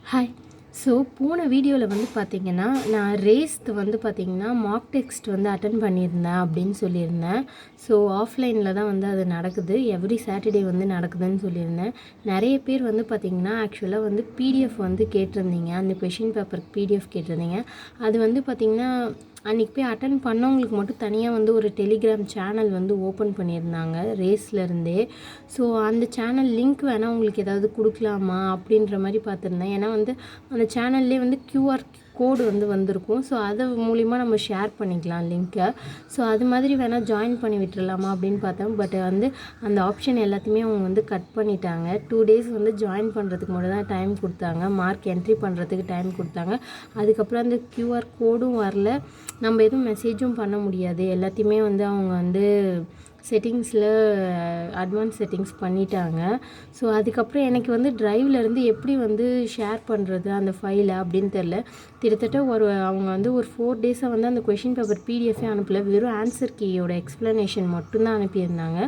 Hi. So போன வீடியோவில் வந்து பார்த்திங்கன்னா நான் ரேஸ்க்கு வந்து பார்த்திங்கன்னா மார்க் டெஸ்ட் வந்து அட்டன் பண்ணியிருந்தேன் அப்படின்னு சொல்லியிருந்தேன். ஸோ ஆஃப்லைனில் தான் வந்து அது நடக்குது, எவ்ரி சாட்டர்டே வந்து நடக்குதுன்னு சொல்லியிருந்தேன். நிறைய பேர் வந்து பார்த்திங்கன்னா ஆக்சுவலாக வந்து பிடிஎஃப் வந்து கேட்டிருந்தீங்க, அந்த கொஷின் பேப்பருக்கு பிடிஎஃப் கேட்டிருந்தீங்க. அது வந்து பார்த்திங்கன்னா அன்றைக்கி போய் அட்டன் பண்ணவங்களுக்கு மட்டும் தனியாக வந்து ஒரு டெலிகிராம் சேனல் வந்து ஓப்பன் பண்ணியிருந்தாங்க ரேஸ்லேருந்தே. ஸோ அந்த சேனல் லிங்க் வேணால் உங்களுக்கு ஏதாவது கொடுக்கலாமா அப்படின்ற மாதிரி பார்த்துருந்தேன். ஏன்னா வந்து அந்த சேனல்லே வந்து கியூஆர் கோடு வந்து வந்திருக்கும். ஸோ அது மூலிமா நம்ம ஷேர் பண்ணிக்கலாம் லிங்க்கை. ஸோ அது மாதிரி வேணால் ஜாயின் பண்ணி விட்டுறலாமா அப்படின்னு பார்த்தேன். பட் வந்து அந்த ஆப்ஷன் எல்லாத்தையுமே அவங்க வந்து கட் பண்ணிட்டாங்க. 2 days வந்து ஜாயின் பண்ணுறதுக்கு மட்டும் தான் டைம் கொடுத்தாங்க, மார்க் என்ட்ரி பண்ணுறதுக்கு டைம் கொடுத்தாங்க. அதுக்கப்புறம் அந்த கியூஆர் கோடும் வரல, நம்ம எதுவும் மெசேஜும் பண்ண முடியாது. எல்லாத்தையுமே வந்து அவங்க வந்து செட்டிங்ஸில் அட்வான்ஸ் செட்டிங்ஸ் பண்ணிட்டாங்க. ஸோ அதுக்கப்புறம் எனக்கு வந்து ட்ரைவ்லேருந்து எப்படி வந்து ஷேர் பண்ணுறது அந்த ஃபைலை அப்படின்னு தெரில. கிட்டத்தட்ட அவங்க வந்து ஒரு 4 days வந்து அந்த கொஷின் பேப்பர் பிடிஎஃபே அனுப்பலை, வெறும் ஆன்சர் கீயோட எக்ஸ்ப்ளனேஷன் மட்டும்தான் அனுப்பியிருந்தாங்க.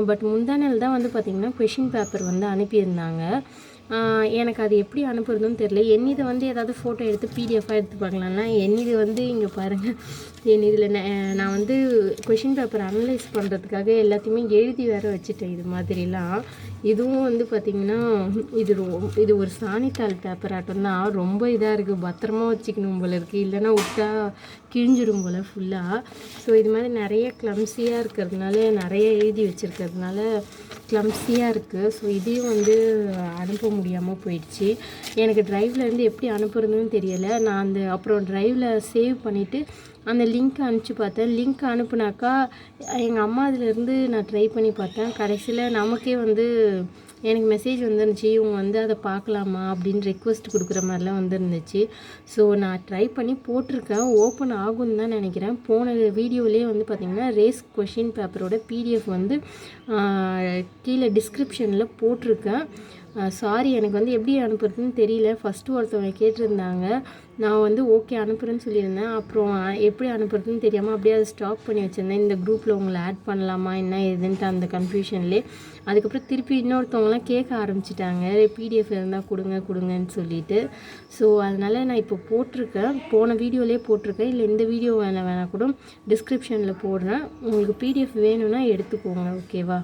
பட் முந்தானல் தான் வந்து பார்த்திங்கன்னா கொஷின் பேப்பர் வந்து அனுப்பியிருந்தாங்க. எனக்கு அது எப்படி அனுப்புறதுன்னு தெரில. என்னிதை வந்து ஏதாவது ஃபோட்டோ எடுத்து பிடிஎஃபாக எடுத்து பார்க்கலாம்னா என்னிது வந்து இங்கே பாருங்கள், இதில் நான் வந்து கொஷின் பேப்பர் அனலைஸ் பண்ணுறதுக்காக எல்லாத்தையுமே எழுதி வேறு வச்சுட்டேன் இது மாதிரிலாம். இதுவும் வந்து பார்த்திங்கன்னா இது ஒரு சாணித்தாள் பேப்பர் ஆட்டம் தான், ரொம்ப இதாக இருக்குது, பத்திரமா வச்சுக்கணும் போல் இருக்குது, இல்லைன்னா விட்டா கிழிஞ்சிடும் போல் ஃபுல்லாக. ஸோ இது மாதிரி நிறைய கிளம்ஸியாக இருக்கிறதுனால, நிறைய எழுதி வச்சுருக்கிறதுனால கிளம்ஸியாக இருக்குது. ஸோ இதையும் வந்து அனுப்ப முடியாமல் போயிடுச்சு. எனக்கு ட்ரைவ்லேருந்து எப்படி அனுப்புறதுன்னு தெரியலை. நான் அப்புறம் ட்ரைவில் சேவ் பண்ணிவிட்டு அந்த லிங்க்கை அனுப்பிச்சி பார்த்தேன். லிங்க் அனுப்புனாக்கா எங்கள் அம்மா இதுலேருந்து நான் ட்ரை பண்ணி பார்த்தேன். கடைசியில் நமக்கே வந்து எனக்கு மெசேஜ் வந்துருந்துச்சு, இவங்க வந்து அதை பார்க்கலாமா அப்படின்னு ரெக்வஸ்ட் கொடுக்குற மாதிரிலாம் வந்துருந்துச்சு. ஸோ நான் ட்ரை பண்ணி போட்டிருக்கேன், ஓப்பன் ஆகும்னு தான் நினைக்கிறேன். போன வீடியோலேயே வந்து பார்த்திங்கன்னா ரேஸ் கொஷின் பேப்பரோட பிடிஎஃப் வந்து கீழே டிஸ்கிரிப்ஷனில் போட்டிருக்கேன். சாரி, எனக்கு வந்து எப்படி அனுப்புறதுன்னு தெரியல. ஃபஸ்ட்டு ஒருத்தவங்க கேட்டிருந்தாங்க, நான் வந்து ஓகே அனுப்புகிறேன்னு சொல்லியிருந்தேன். அப்புறம் எப்படி அனுப்புறதுன்னு தெரியாமல் அப்படியே அதை ஸ்டாப் பண்ணி வச்சுருந்தேன். இந்த குரூப்பில் உங்களை ஆட் பண்ணலாமா என்ன ஏதுன்ட்டு அந்த கன்ஃபியூஷன்லேயே. அதுக்கப்புறம் திருப்பி இன்னொருத்தவங்களாம் கேட்க ஆரம்பிச்சிட்டாங்க, பிடிஎஃப் இருந்தால் கொடுங்கன்னு சொல்லிட்டு. ஸோ அதனால் நான் இப்போ போட்டிருக்கேன், போன வீடியோலேயே போட்டிருக்கேன், இல்லை இந்த வீடியோ வேணால் கூட டிஸ்கிரிப்ஷனில் போடுறேன். உங்களுக்கு பிடிஎஃப் வேணும்னா எடுத்துக்கோங்க, ஓகேவா?